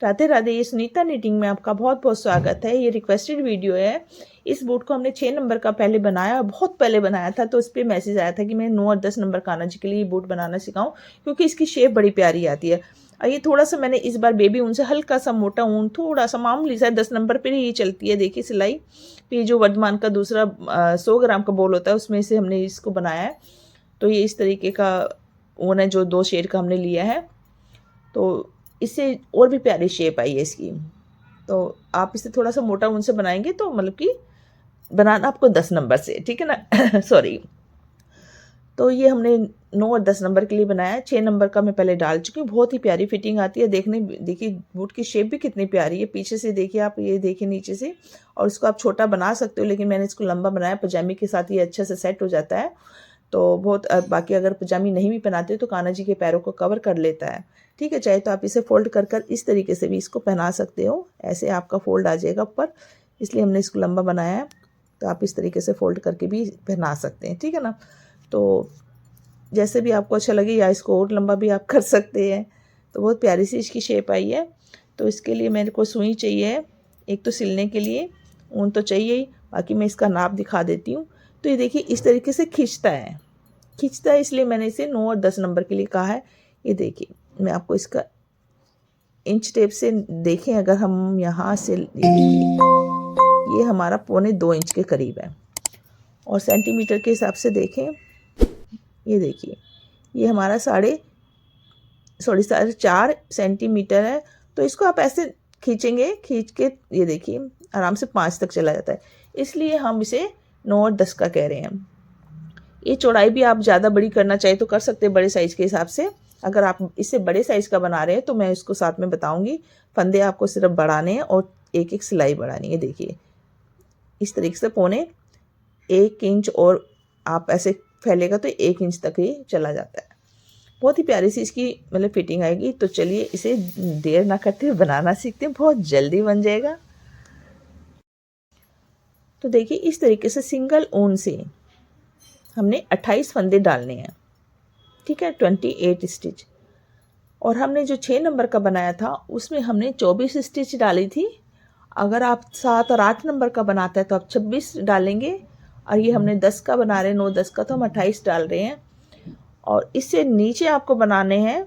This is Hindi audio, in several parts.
राधे राधे, ये सुनीता निटिंग में आपका बहुत बहुत स्वागत है। ये रिक्वेस्टेड वीडियो है। इस बूट को हमने 6 नंबर का पहले बनाया, बहुत पहले बनाया था, तो उस पर मैसेज आया था कि मैं 9 और 10 नंबर कान्हा जी के लिए ये बूट बनाना सिखाऊं, क्योंकि इसकी शेप बड़ी प्यारी आती है। और ये थोड़ा सा मैंने इस बार बेबी ऊन से हल्का सा मोटा ऊन, थोड़ा सा मामूली सा 10 नंबर पर ही चलती है, देखिए सिलाई। फिर जो वर्धमान का दूसरा 100 ग्राम का बोल होता है, उसमें से हमने इसको बनाया है। तो ये इस तरीके का ऊन है जो 2 शेड का हमने लिया है, तो इससे और भी प्यारी शेप आई है इसकी। तो आप इसे थोड़ा सा मोटा ऊन से बनाएंगे तो मतलब कि बनाना आपको 10 नंबर से, ठीक है ना। सॉरी। तो ये हमने 9 और 10 नंबर के लिए बनाया है। 6 नंबर का मैं पहले डाल चुकी हूँ। बहुत ही प्यारी फिटिंग आती है, देखिए बूट की शेप भी कितनी प्यारी है। पीछे से देखिए आप, ये देखिए नीचे से, और इसको आप छोटा बना सकते हो, लेकिन मैंने इसको लंबा बनाया। पजामी के साथ ये अच्छे से सेट हो जाता है। तो बहुत बाकी अगर पजामी नहीं भी पहनाते हो तो कान्हा जी के पैरों को कवर कर लेता है, ठीक है। चाहे तो आप इसे फोल्ड कर कर इस तरीके से भी इसको पहना सकते हो, ऐसे आपका फोल्ड आ जाएगा ऊपर, इसलिए हमने इसको लंबा बनाया है। तो आप इस तरीके से फोल्ड करके भी पहना सकते हैं, ठीक है ना। तो जैसे भी आपको अच्छा लगे, या इसको और लंबा भी आप कर सकते हैं। तो बहुत प्यारी सी इसकी शेप आई है। तो इसके लिए मेरे को सुई चाहिए, एक तो सिलने के लिए ऊन तो चाहिए ही, बाकी मैं इसका नाप दिखा देती हूँ। तो ये देखिए इस तरीके से खींचता है, इसलिए मैंने इसे 9 और 10 नंबर के लिए कहा है। ये देखिए मैं आपको इसका इंच टेप से देखें, अगर हम यहाँ से, ये देखिए ये हमारा 1.25 इंच के करीब है, और सेंटीमीटर के हिसाब से देखें, ये देखिए ये हमारा 4.5 सेंटीमीटर है। तो इसको आप ऐसे खींचेंगे, खींच के ये देखिए आराम से 5 तक चला जाता है, इसलिए हम इसे 9 और 10 का कह रहे हैं। ये चौड़ाई भी आप ज़्यादा बड़ी करना चाहे तो कर सकते हैं बड़े साइज़ के हिसाब से। अगर आप इससे बड़े साइज़ का बना रहे हैं तो मैं इसको साथ में बताऊंगी। फंदे आपको सिर्फ बढ़ाने हैं और एक एक सिलाई बढ़ानी है। देखिए इस तरीके से 1.25 इंच, और आप ऐसे फैलेगा तो 1 इंच तक ही चला जाता है। बहुत ही प्यारी सी इसकी मतलब फिटिंग आएगी। तो चलिए इसे देर ना करते हुए बनाना सीखते हैं, बहुत जल्दी बन जाएगा। तो देखिए इस तरीके से सिंगल ऊन से हमने 28 फंदे डालने हैं, ठीक है, 28 स्टिच। और हमने जो 6 नंबर का बनाया था उसमें हमने 24 स्टिच डाली थी। अगर आप 7 और 8 नंबर का बनाते हैं तो आप 26 डालेंगे, और ये हमने 10 का बना रहे हैं, 9 10 का, तो हम 28 डाल रहे हैं। और इससे नीचे आपको बनाने हैं,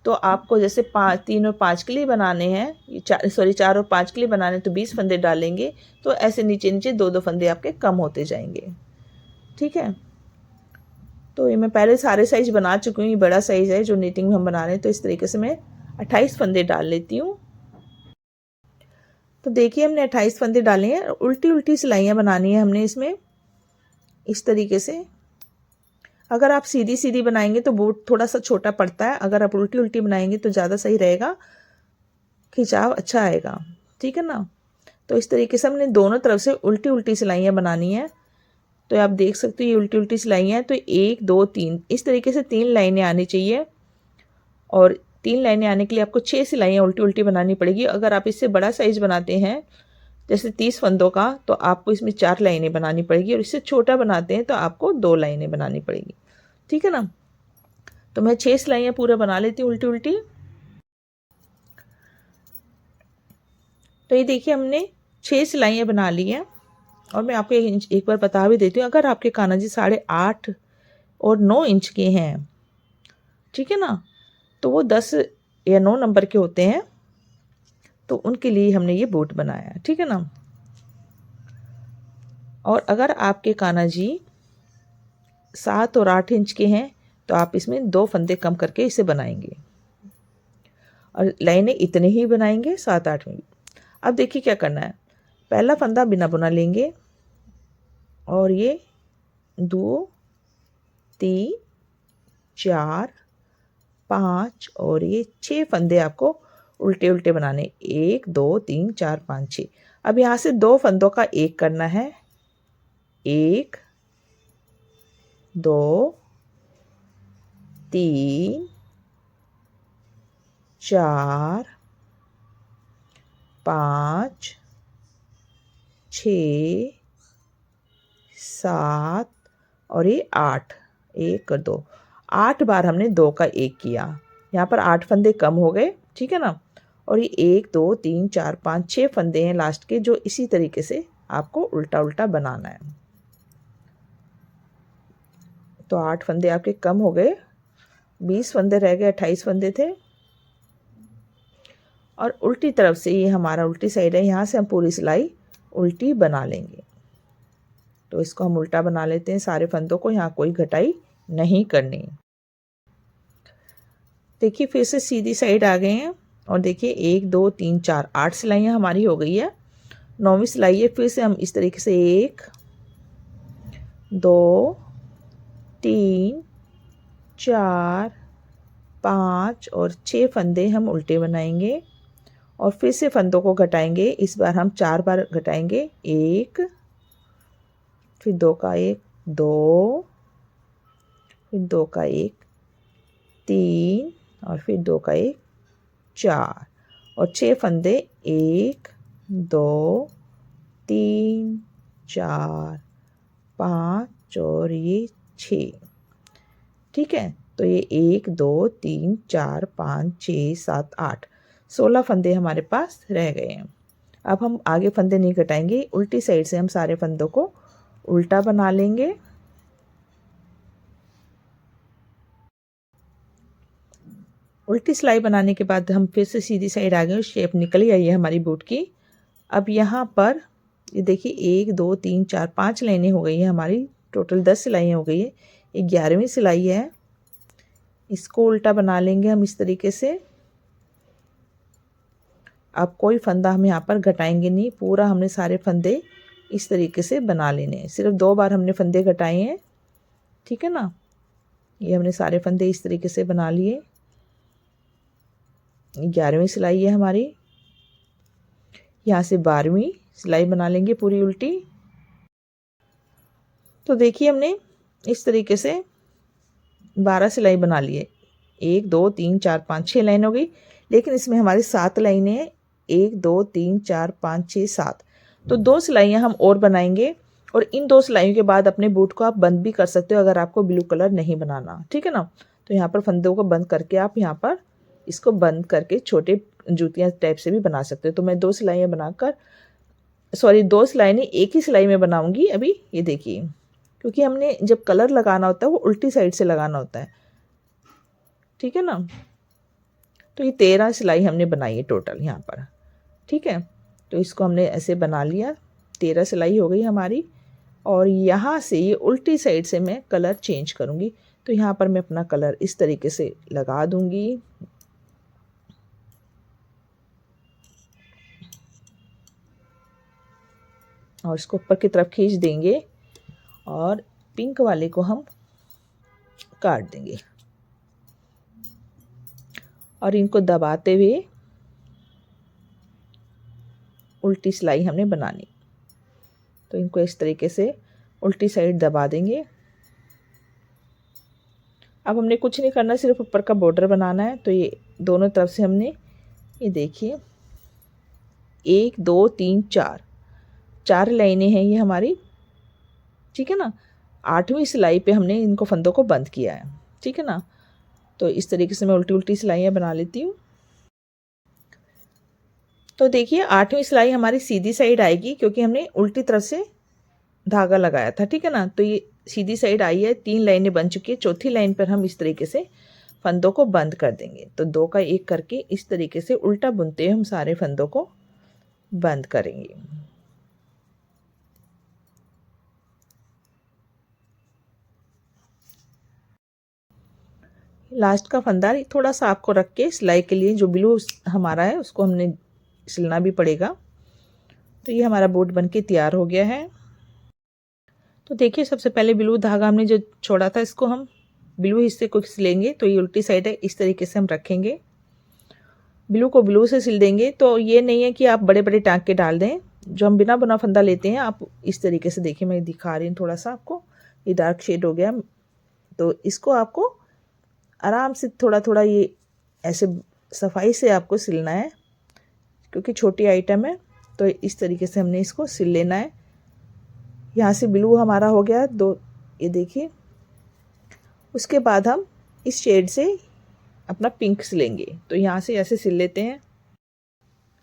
तो आपको जैसे 3 और 5 के लिए बनाने हैं, 4 और 5 के लिए बनाने हैं, तो 20 फंदे डालेंगे। तो ऐसे नीचे नीचे 2-2 फंदे आपके कम होते जाएंगे, ठीक है। तो ये मैं पहले सारे साइज बना चुकी हूँ। ये बड़ा साइज है जो नीटिंग में हम बना रहे हैं। तो इस तरीके से मैं 28 फंदे डाल लेती हूँ। तो देखिए हमने 28 फंदे डाले हैं। उल्टी उल्टी सिलाइयाँ बनानी है हमने इसमें, इस तरीके से। अगर आप सीधी सीधी बनाएंगे तो बूट थोड़ा सा छोटा पड़ता है, अगर आप उल्टी उल्टी बनाएंगे तो ज़्यादा सही रहेगा, खिंचाव अच्छा आएगा, ठीक है ना। तो इस तरीके से हमने दोनों तरफ से उल्टी उल्टी सिलाइयाँ बनानी है। तो आप देख सकते हो ये उल्टी उल्टी सिलाइयाँ हैं। तो 1 2 3 इस तरीके से 3 लाइनें आनी चाहिए, और 3 लाइनें आने के लिए आपको 6 सिलाइयाँ उल्टी उल्टी बनानी पड़ेगी। अगर आप इससे बड़ा साइज बनाते हैं जैसे 30 फंदों का, तो आपको इसमें 4 लाइनें बनानी पड़ेगी, और इससे छोटा बनाते हैं तो आपको 2 लाइनें बनानी पड़ेगी, ठीक है ना। तो मैं 6 सिलाइयाँ पूरा बना लेती हूँ उल्टी उल्टी। तो ये देखिए हमने 6 सिलाइयाँ बना ली हैं। और मैं आपको एक बार बता भी देती हूँ, अगर आपके कान्हा जी 8.5 और 9 इंच के हैं, ठीक है ना, तो वो 10 या 9 नंबर के होते हैं, तो उनके लिए हमने ये बूट बनाया है, ठीक है ना। और अगर आपके कान्हा जी 7 और 8 इंच के हैं तो आप इसमें 2 फंदे कम करके इसे बनाएंगे, और लाइनें इतने ही बनाएंगे 7 8 में भी। अब देखिए क्या करना है। पहला फंदा बिना बुना लेंगे, और ये 2 3 4 5 और ये 6 फंदे आपको उल्टे उल्टे बनाने, 1 2 3 4 5 6। अब यहाँ से 2 फंदों का एक करना है, 1 2 3 4 5 6 7 और ये 8, 1 और 2, 8 बार हमने 2 का 1 किया। यहाँ पर 8 फंदे कम हो गए, ठीक है ना। और ये 1 2 3 4 5 6 फंदे हैं लास्ट के, जो इसी तरीके से आपको उल्टा उल्टा बनाना है। तो 8 फंदे आपके कम हो गए, 20 फंदे रह गए, 28 फंदे थे। और उल्टी तरफ से, ये हमारा उल्टी साइड है, यहाँ से हम पूरी सिलाई उल्टी बना लेंगे। तो इसको हम उल्टा बना लेते हैं सारे फंदों को, यहाँ कोई घटाई नहीं करनी। देखिए फिर से सीधी साइड आ गए हैं और देखिए 1 2 3 4 8 सिलाइयाँ हमारी हो गई है। 9वीं सिलाई है, फिर से हम इस तरीके से 1 2 3 4 5 और 6 फंदे हम उल्टे बनाएंगे और फिर से फंदों को घटाएंगे। इस बार हम 4 बार घटाएंगे, 1 फिर 2 का 1 2 फिर 2 का 1 3 और फिर 2 का 1 4 और 6 फंदे 1 2 3 4 5 और ये 6। ठीक है, तो ये 1 2 3 4 5 6 7 8 16 फंदे हमारे पास रह गए हैं। अब हम आगे फंदे नहीं घटाएंगे, उल्टी साइड से हम सारे फंदों को उल्टा बना लेंगे। उल्टी सिलाई बनाने के बाद हम फिर से सीधी साइड आ गए, शेप निकल ही आई है हमारी बूट की। अब यहाँ पर ये देखिए 1 2 3 4 5 लाइनें हो गई हैं हमारी, टोटल 10 सिलाइयाँ हो गई है। 11वीं सिलाई है, इसको उल्टा बना लेंगे हम इस तरीके से। अब कोई फंदा हम यहाँ पर घटाएंगे नहीं, पूरा हमने सारे फंदे इस तरीके से बना लेने हैं। सिर्फ 2 बार हमने फंदे घटाए हैं, ठीक है ना। ये हमने सारे फंदे इस तरीके से बना लिए। 11वीं सिलाई है हमारी, यहाँ से 12वीं सिलाई बना लेंगे पूरी उल्टी। तो देखिए हमने इस तरीके से 12 सिलाई बना लिए। 1 2 3 4 5 6 लाइन हो गई, लेकिन इसमें हमारी 7 लाइनें हैं। 1 2 3 4 5 6 7, तो 2 सिलाइयाँ हम और बनाएंगे और इन 2 सिलाइयों के बाद अपने बूट को आप बंद भी कर सकते हो अगर आपको ब्लू कलर नहीं बनाना, ठीक है ना। तो यहाँ पर फंदों को बंद करके आप यहाँ पर इसको बंद करके छोटे जूतियाँ टाइप से भी बना सकते हो। तो मैं 2 सिलाइयाँ बनाकर, सॉरी 2 सिलाइयाँ एक ही सिलाई में बनाऊंगी अभी। ये देखिए, क्योंकि हमने जब कलर लगाना होता है वो उल्टी साइड से लगाना होता है, ठीक है ना। तो ये 13 सिलाई हमने बनाई है टोटल यहाँ पर, ठीक है। तो इसको हमने ऐसे बना लिया, 13 सिलाई हो गई हमारी। और यहाँ से ये उल्टी साइड से मैं कलर चेंज करूँगी। तो यहाँ पर मैं अपना कलर इस तरीके से लगा दूँगी। और इसको ऊपर की तरफ खींच देंगे और पिंक वाले को हम काट देंगे और इनको दबाते हुए उल्टी सिलाई हमने बनानी। तो इनको इस तरीके से उल्टी साइड दबा देंगे। अब हमने कुछ नहीं करना, सिर्फ ऊपर का बॉर्डर बनाना है। तो ये दोनों तरफ से हमने, ये देखिए 1 2 3 4 लाइनें हैं ये हमारी, ठीक है ना। 8वीं सिलाई पे हमने इनको फंदों को बंद किया है, ठीक है ना। तो इस तरीके से मैं उल्टी उल्टी सिलाइयाँ बना लेती हूँ। तो देखिए 8वीं सिलाई हमारी सीधी साइड आएगी क्योंकि हमने उल्टी तरफ से धागा लगाया था, ठीक है ना। तो ये सीधी साइड आई है, 3 लाइनें बन चुकी है। चौथी लाइन पर हम इस तरीके से फंदों को बंद कर देंगे। तो 2 का 1 करके इस तरीके से उल्टा बुनते हुए हम सारे फंदों को बंद करेंगे। लास्ट का फंदा थोड़ा सा आपको रख के सिलाई के लिए जो ब्लू हमारा है उसको हमने सिलना भी पड़ेगा। तो ये हमारा बूट बनके तैयार हो गया है। तो देखिए सबसे पहले ब्लू धागा हमने जो छोड़ा था इसको हम ब्लू हिस्से को सिलेंगे। तो ये उल्टी साइड है, इस तरीके से हम रखेंगे, ब्लू को ब्लू से सिल देंगे। तो ये नहीं है कि आप बड़े बड़े टाँके डाल दें, जो हम बिना बुना फंदा लेते हैं आप इस तरीके से, देखिए मैं दिखा रही हूँ थोड़ा सा आपको, ये डार्क शेड हो गया। तो इसको आपको आराम से थोड़ा थोड़ा ये ऐसे सफाई से आपको सिलना है क्योंकि छोटी आइटम है। तो इस तरीके से हमने इसको सिल लेना है। यहाँ से ब्लू हमारा हो गया 2, ये देखिए। उसके बाद हम इस शेड से अपना पिंक सिलेंगे। तो यहाँ से ऐसे सिल लेते हैं।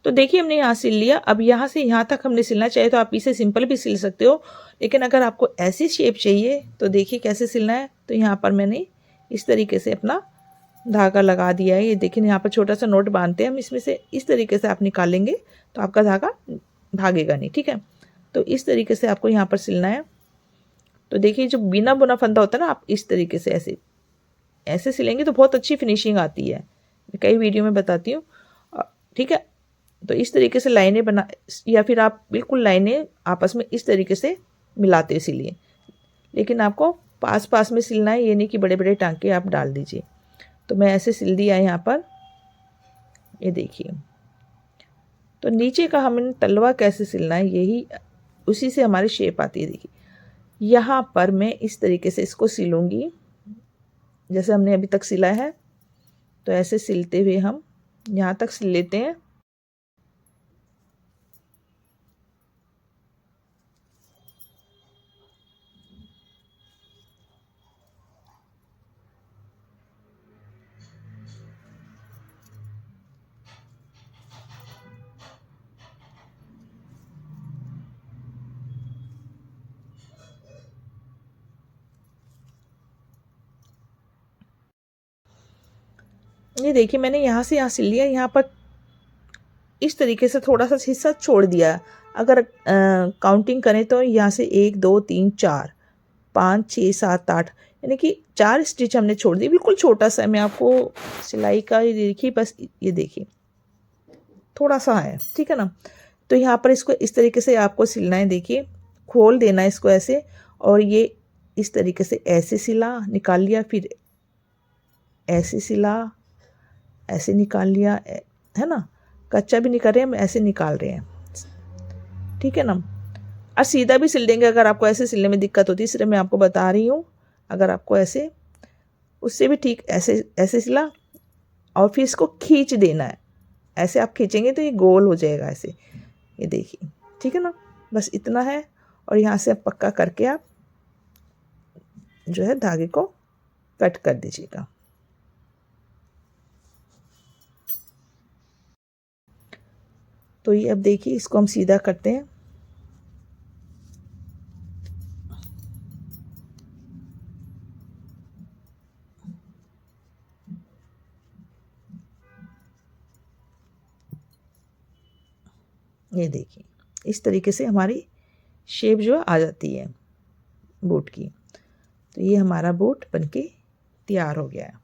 तो देखिए हमने यहाँ सिल लिया। अब यहाँ से यहाँ तक हमने सिलना चाहिए, तो आप इसे सिंपल भी सिल सकते हो, लेकिन अगर आपको ऐसी शेप चाहिए तो देखिए कैसे सिलना है। तो यहाँ पर मैंने इस तरीके से अपना धागा लगा दिया है। ये देखिए यहाँ पर छोटा सा नोट बांधते हैं हम, इसमें से इस तरीके से आप निकालेंगे तो आपका धागा भागेगा नहीं, ठीक है। तो इस तरीके से आपको यहाँ पर सिलना है। तो देखिए जो बिना बुना फंदा होता है ना, आप इस तरीके से ऐसे ऐसे सिलेंगे तो बहुत अच्छी फिनिशिंग आती है, मैं कई वीडियो में बताती हूँ, ठीक है। तो इस तरीके से लाइनें बना, या फिर आप बिल्कुल लाइनें आपस में इस तरीके से मिलाते सिलिए, लेकिन आपको पास पास में सिलना है, ये नहीं कि बड़े बड़े टांके आप डाल दीजिए। तो मैं ऐसे सिल दिया है यहाँ पर, ये देखिए। तो नीचे का हमें तलवा कैसे सिलना है, यही उसी से हमारी शेप आती है। देखिए यहाँ पर मैं इस तरीके से इसको सिलूँगी जैसे हमने अभी तक सिला है। तो ऐसे सिलते हुए हम यहाँ तक सिल लेते हैं। ये देखिए मैंने यहाँ से यहाँ सिल लिया, यहाँ पर इस तरीके से थोड़ा सा हिस्सा छोड़ दिया। अगर काउंटिंग करें तो यहाँ से 1 2 3 4 5 6 7 8, यानी कि 4 स्टिच हमने छोड़ दी। बिल्कुल छोटा सा, मैं आपको सिलाई का ये देखिए, बस ये देखिए थोड़ा सा है, ठीक है ना। तो यहाँ पर इसको इस तरीके से आपको सिलना है। देखिए खोल देना है इसको ऐसे, और ये इस तरीके से ऐसे सिला, निकाल लिया, फिर ऐसे सिला, ऐसे निकाल लिया, है ना। कच्चा भी नहीं कर रहे हैं हम, ऐसे निकाल रहे हैं, ठीक है ना। और सीधा भी सिल देंगे अगर आपको ऐसे सिलने में दिक्कत होती है, इसलिए मैं आपको बता रही हूँ। अगर आपको ऐसे, उससे भी ठीक ऐसे ऐसे सिला, और फिर इसको खींच देना है। ऐसे आप खींचेंगे तो ये गोल हो जाएगा ऐसे, ये देखिए, ठीक है ना। बस इतना है, और यहाँ से आप पक्का करके आप जो है धागे को कट कर दीजिएगा। तो ये अब देखिए इसको हम सीधा करते हैं। ये देखिए इस तरीके से हमारी शेप जो आ जाती है बूट की। तो ये हमारा बूट बनके तैयार हो गया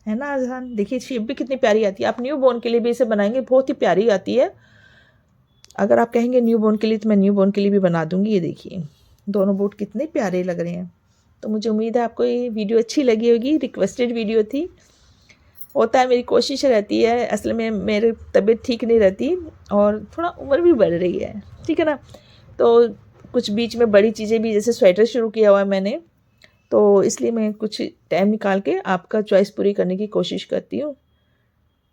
है ना आसान। देखिए शेप भी कितनी प्यारी आती है। आप न्यू बॉर्न के लिए भी इसे बनाएंगे, बहुत ही प्यारी आती है। अगर आप कहेंगे न्यू बॉर्न के लिए, तो मैं न्यू बॉर्न के लिए भी बना दूंगी। ये देखिए दोनों बूट कितने प्यारे लग रहे हैं। तो मुझे उम्मीद है आपको ये वीडियो अच्छी लगी होगी। रिक्वेस्टेड वीडियो थी, होता है, मेरी कोशिश रहती है। असल में मेरी तबीयत ठीक नहीं रहती, और थोड़ा उम्र भी बढ़ रही है, ठीक है ना। तो कुछ बीच में बड़ी चीज़ें भी, जैसे स्वेटर शुरू किया हुआ है मैंने, तो इसलिए मैं कुछ टाइम निकाल के आपका चॉइस पूरी करने की कोशिश करती हूँ।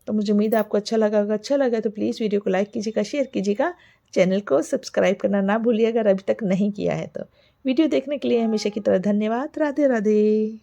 तो मुझे उम्मीद है आपको अच्छा लगा। अगर अच्छा लगा तो प्लीज़ वीडियो को लाइक कीजिएगा, शेयर कीजिएगा, चैनल को सब्सक्राइब करना ना भूलिए अगर अभी तक नहीं किया है तो। वीडियो देखने के लिए हमेशा की तरह धन्यवाद। राधे राधे।